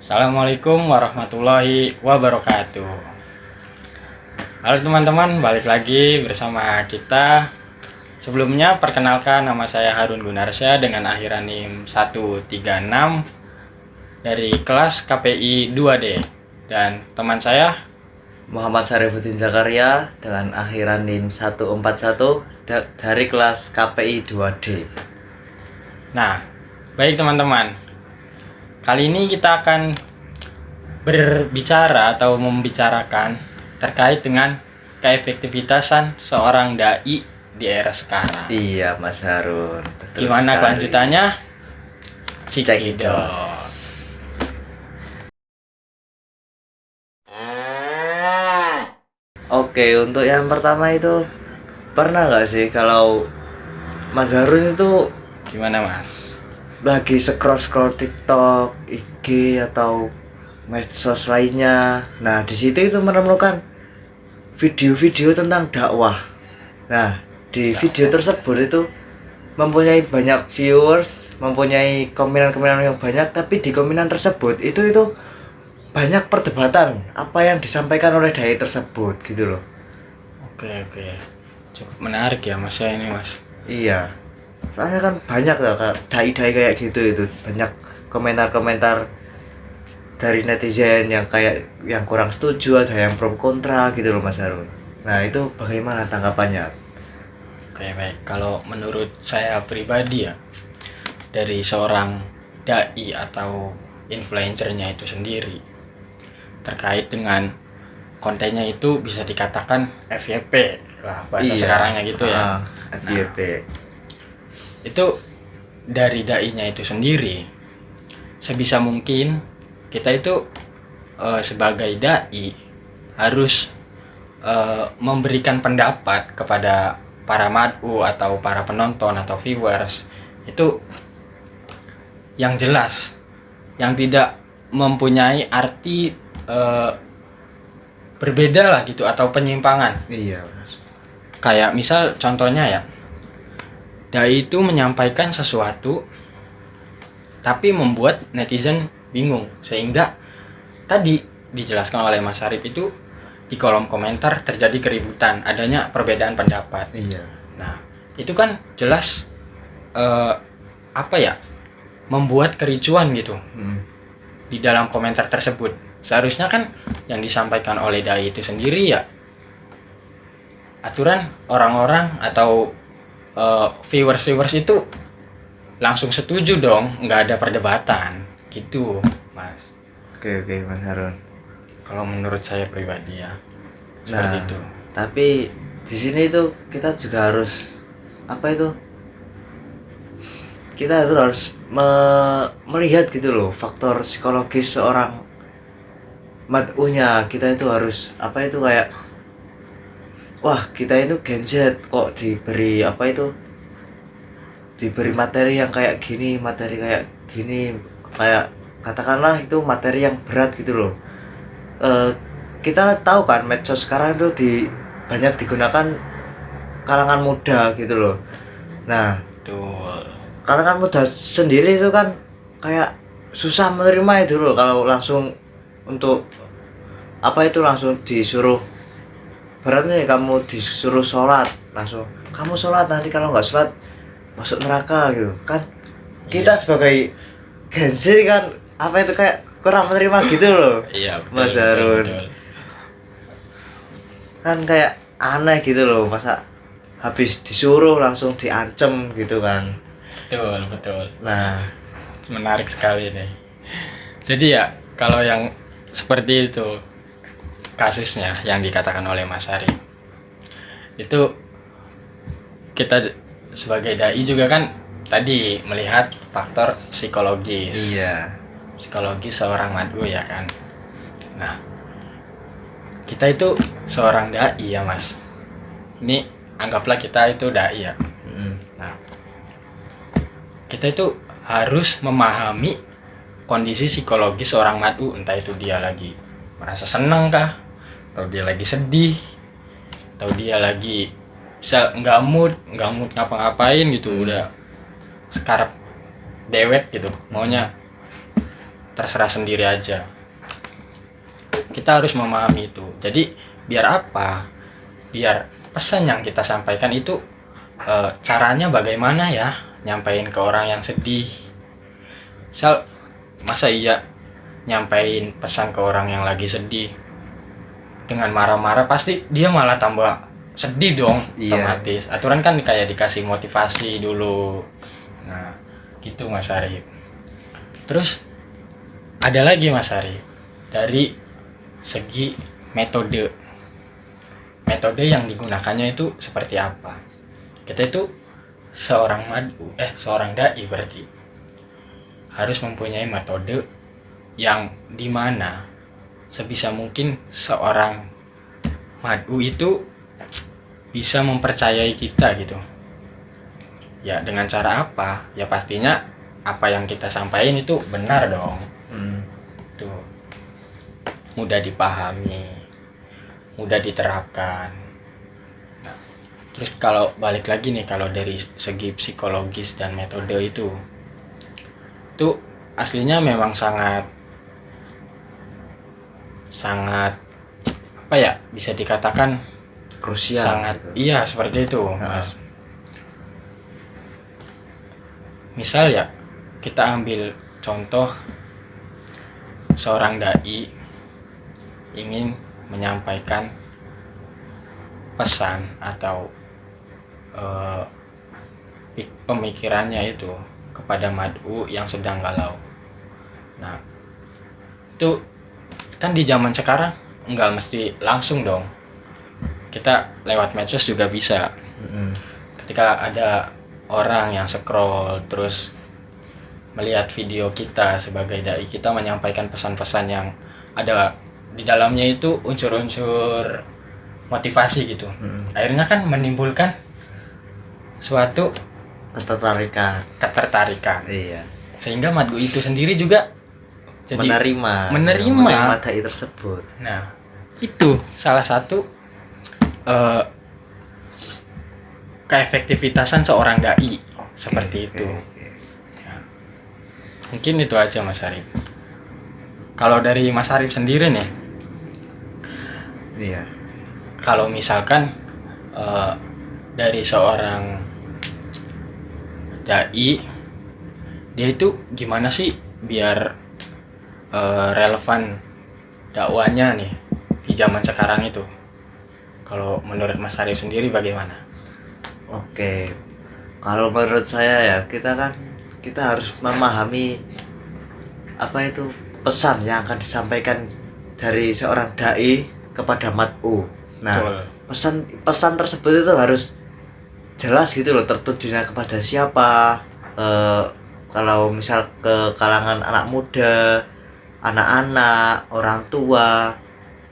Assalamualaikum warahmatullahi wabarakatuh. Halo teman-teman, balik lagi bersama kita. Sebelumnya perkenalkan, nama saya Harun Gunarsya dengan akhiran NIM 136 dari kelas KPI 2D. Dan teman saya Muhammad Syarifuddin Zakaria dengan akhiran NIM 141 dari kelas KPI 2D. Nah, baik teman-teman. Kali ini kita akan berbicara atau membicarakan terkait dengan keefektivitasan seorang dai di era sekarang. Iya, Mas Harun. Betul Gimana sekali. kelanjutannya? Cekidot. Oke, untuk yang pertama itu pernah nggak sih kalau Mas Harun itu Gimana Mas? lagi scroll TikTok, IG atau medsos lainnya. Nah, di situ itu menemukan video-video tentang dakwah. Nah, di video tersebut itu mempunyai banyak viewers, mempunyai komenan-komenan yang banyak, tapi di komenan tersebut itu banyak perdebatan apa yang disampaikan oleh dai tersebut gitu loh. Oke. Cukup menarik ya Mas ya ini Mas. Iya. Soalnya kan banyak lah dai-dai kayak gitu, itu banyak komentar-komentar dari netizen yang kayak yang kurang setuju, ada yang pro kontra gitu loh Mas Harun. Nah, itu bagaimana tanggapannya? Oke baik. Kalau menurut saya pribadi ya, dari seorang dai atau influencernya itu sendiri terkait dengan kontennya itu bisa dikatakan FYP lah bahasa sekarangnya gitu ya. FYP. Itu dari dai-nya itu sendiri, sebisa mungkin kita itu sebagai dai harus memberikan pendapat kepada para mad'u atau para penonton atau viewers itu yang jelas, yang tidak mempunyai arti berbeda lah gitu atau penyimpangan. Iya, Mas. Kayak misal contohnya ya, dai itu menyampaikan sesuatu tapi membuat netizen bingung, sehingga tadi dijelaskan oleh Mas Arif itu di kolom komentar terjadi keributan, adanya perbedaan pendapat. Iya. Nah, itu kan jelas membuat kericuan gitu di dalam komentar tersebut. Seharusnya kan yang disampaikan oleh dai itu sendiri ya aturan orang-orang atau viewers itu langsung setuju dong, nggak ada perdebatan gitu Mas. Oke, Mas Harun. Kalau menurut saya pribadi ya seperti itu. Tapi di sini itu kita juga harus kita itu harus melihat gitu loh faktor psikologis seorang mad'unya. Kita itu harus kayak wah, kita itu Gen Z kok diberi diberi materi yang kayak gini, kayak katakanlah itu materi yang berat gitu loh. Kita tahu kan medsos sekarang itu banyak digunakan kalangan muda gitu loh. Nah, Betul. kalangan muda sendiri itu kan kayak susah menerima itu loh kalau langsung untuk langsung disuruh, beratnya kamu disuruh sholat, langsung kamu sholat, nanti kalau nggak sholat masuk neraka gitu kan. Kita sebagai Gen Z kan kayak kurang menerima gitu loh. Iya, betul, Mas Harun. betul. Kan kayak aneh gitu loh, masa habis disuruh langsung diancem gitu kan. Betul. Nah, Menarik sekali nih. Jadi ya kalau yang seperti itu kasusnya yang dikatakan oleh Mas Ari, itu kita sebagai dai juga kan tadi melihat faktor psikologis. iya. Psikologis seorang mad'u ya kan. Nah, kita itu seorang dai ya Mas. Ini anggaplah kita itu dai ya. Nah, kita itu harus memahami kondisi psikologis seorang mad'u, entah itu dia lagi merasa senang kah, atau dia lagi sedih, atau dia lagi bisa nggak mood ngapa-ngapain gitu, udah sekarang dewek gitu, maunya terserah sendiri aja. Kita harus memahami itu. Jadi biar apa? Biar pesan yang kita sampaikan itu caranya bagaimana ya nyampein ke orang yang sedih. Misal masa iya nyampein pesan ke orang yang lagi sedih dengan marah-marah, pasti dia malah tambah sedih dong. Otomatis aturan kan kayak dikasih motivasi dulu. Nah gitu Mas Arif. Terus ada lagi Mas Arif, dari segi metode yang digunakannya itu seperti apa. Kita itu seorang dai berarti harus mempunyai metode yang dimana sebisa mungkin seorang mad'u itu bisa mempercayai kita gitu. Ya dengan cara apa? Ya pastinya apa yang kita sampaikan itu benar dong. Tuh. Mudah dipahami, mudah diterapkan. Nah, terus kalau balik lagi nih, kalau dari segi psikologis dan metode itu aslinya memang sangat apa ya, bisa dikatakan krusial sangat gitu. Iya seperti itu Mas. Misal ya kita ambil contoh seorang dai ingin menyampaikan pesan atau pemikirannya itu kepada mad'u yang sedang galau. Nah itu kan di zaman sekarang nggak mesti langsung dong, kita lewat medsos juga bisa. Ketika ada orang yang scroll terus melihat video kita sebagai dai, kita menyampaikan pesan-pesan yang ada di dalamnya itu unsur-unsur motivasi gitu. Akhirnya kan menimbulkan suatu ketertarikan. Iya. Sehingga mad'u itu sendiri juga jadi menerima dai tersebut. Nah, itu salah satu keefektivitasan seorang dai. Seperti itu. Nah, mungkin itu aja Mas Arif. Kalau dari Mas Arif sendiri nih, iya, kalau misalkan dari seorang dai, dia itu gimana sih biar relevan dakwanya nih di zaman sekarang itu? Kalau menurut Mas Arif sendiri bagaimana? Oke, kalau menurut saya ya, kita harus memahami apa itu pesan yang akan disampaikan dari seorang dai kepada mad'u. Nah, pesan tersebut itu harus jelas gitu loh, tertujunya kepada siapa. Kalau misal ke kalangan anak muda, anak-anak, orang tua,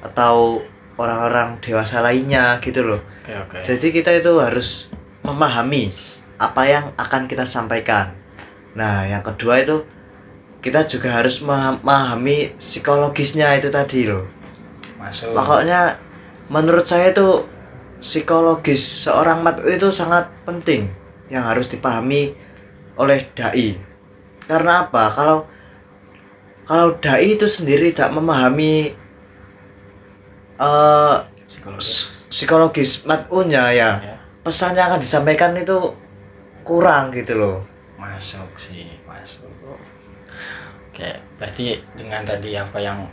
atau orang-orang dewasa lainnya gitu loh. Okay. Jadi kita itu harus memahami apa yang akan kita sampaikan. Nah, yang kedua itu kita juga harus memahami psikologisnya itu tadi loh. Masuk. Pokoknya menurut saya itu psikologis seorang mad'u itu sangat penting yang harus dipahami oleh dai. Karena apa? Kalau dai itu sendiri tidak memahami psikologis mad'unya ya, pesan yang akan disampaikan itu kurang gitu loh. Masuk. Oke, berarti dengan tadi apa yang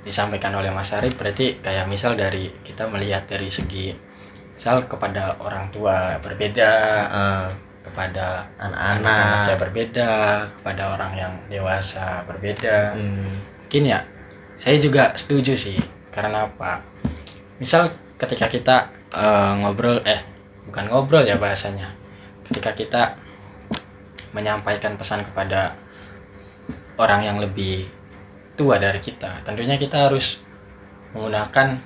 disampaikan oleh Mas Arif, berarti kayak misal dari kita melihat dari segi misal kepada orang tua berbeda, kepada anak-anak yang berbeda, kepada orang yang dewasa berbeda. Mungkin ya saya juga setuju sih. Karena apa? Misal ketika kita bukan ngobrol ya bahasanya, ketika kita menyampaikan pesan kepada orang yang lebih tua dari kita, tentunya kita harus menggunakan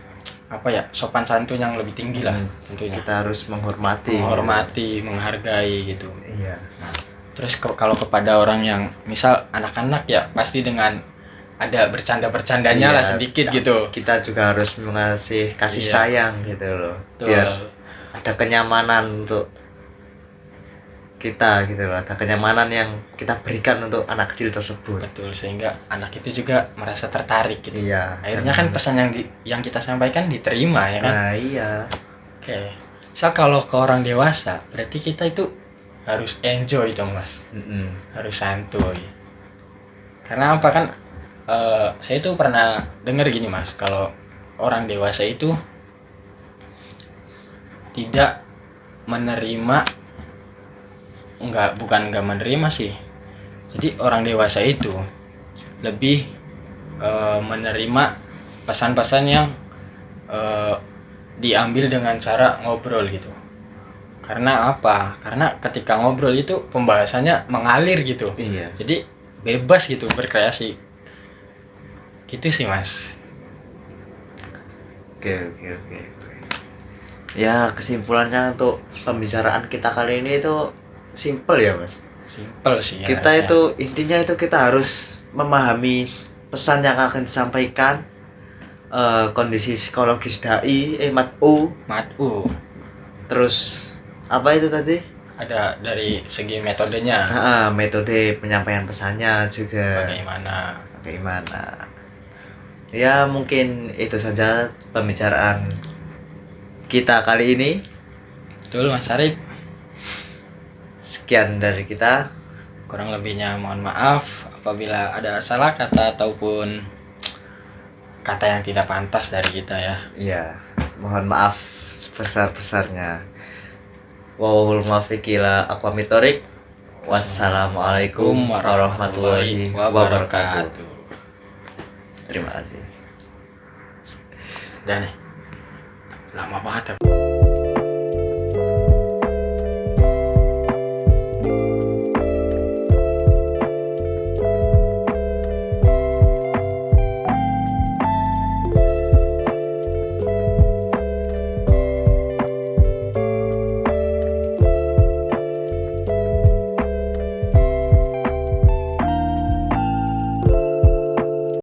sopan santun yang lebih tinggi lah. Tentunya kita harus menghormati, menghargai gitu. Iya. Nah, terus kalau kepada orang yang misal anak-anak ya, pasti dengan ada bercandanya lah sedikit gitu. Kita juga harus kasih sayang gitu loh. Betul. Biar ada kenyamanan untuk kita gitu loh, ada kenyamanan yang kita berikan untuk anak kecil tersebut. Betul, sehingga anak itu juga merasa tertarik gitu. Iya. Akhirnya kan pesan yang kita sampaikan diterima ya kan. Nah iya. Oke. Misal kalau ke orang dewasa, berarti kita itu harus enjoy dong mas. Harus santuy. Karena apa kan? Saya itu pernah dengar gini mas, kalau orang dewasa itu tidak menerima, bukan nggak menerima sih. Jadi orang dewasa itu lebih menerima pesan-pesan yang diambil dengan cara ngobrol gitu. Karena apa? Karena ketika ngobrol itu pembahasannya mengalir gitu. Iya. Jadi bebas gitu berkreasi. Gitu sih mas. Oke. Ya kesimpulannya untuk pembicaraan kita kali ini itu simple ya mas. Simpel sih. Kita harusnya. itu intinya itu kita harus memahami pesan yang akan disampaikan, kondisi psikologis dai, mat'u, terus apa itu tadi? Ada dari segi metodenya. Metode penyampaian pesannya juga. Bagaimana? Ya mungkin itu saja pembicaraan kita kali ini. Betul mas Arif. Sekian dari kita. Kurang lebihnya mohon maaf apabila ada salah kata ataupun kata yang tidak pantas dari kita ya. Iya, mohon maaf sebesar-besarnya. Wallahul muwaffiq ila aqwamit thoriq. Wassalamualaikum warahmatullahi wabarakatuh. Terima kasih. Dan lama banget ya.